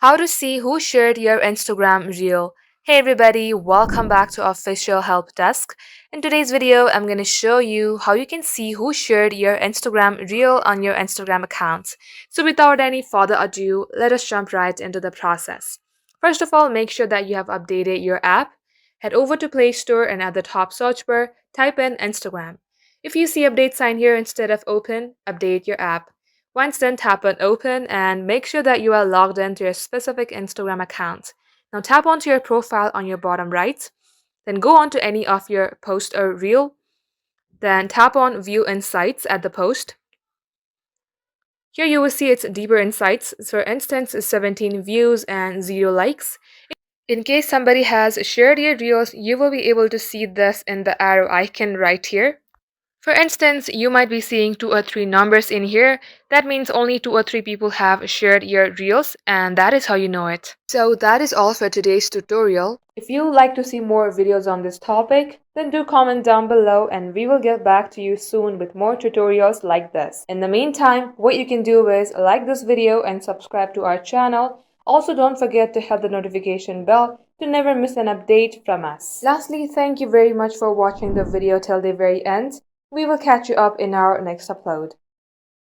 How to see who shared your Instagram reel. Hey everybody, welcome back to Official Help Desk. In today's video, I'm going to show you how you can see who shared your Instagram reel on your Instagram account. So without any further ado, let us jump right into the process. First of all, make sure that you have updated your app. Head over to Play Store and at the top search bar, type in Instagram. If you see update sign here instead of open, update your app. Once done, tap on open and make sure that you are logged into your specific Instagram account. Now tap onto your profile on your bottom right, then go on to any of your post or reel, then tap on view insights at the post. Here you will see its deeper insights, for instance 17 views and 0 likes. In case somebody has shared your reels, you will be able to see this in the arrow icon right here. For instance, you might be seeing 2 or 3 numbers in here. That means only 2 or 3 people have shared your reels, and that is how you know it. So that is all for today's tutorial. If you would like to see more videos on this topic, then do comment down below and we will get back to you soon with more tutorials like this. In the meantime, what you can do is like this video and subscribe to our channel. Also, don't forget to hit the notification bell to never miss an update from us. Lastly, thank you very much for watching the video till the very end. We will catch you up in our next upload.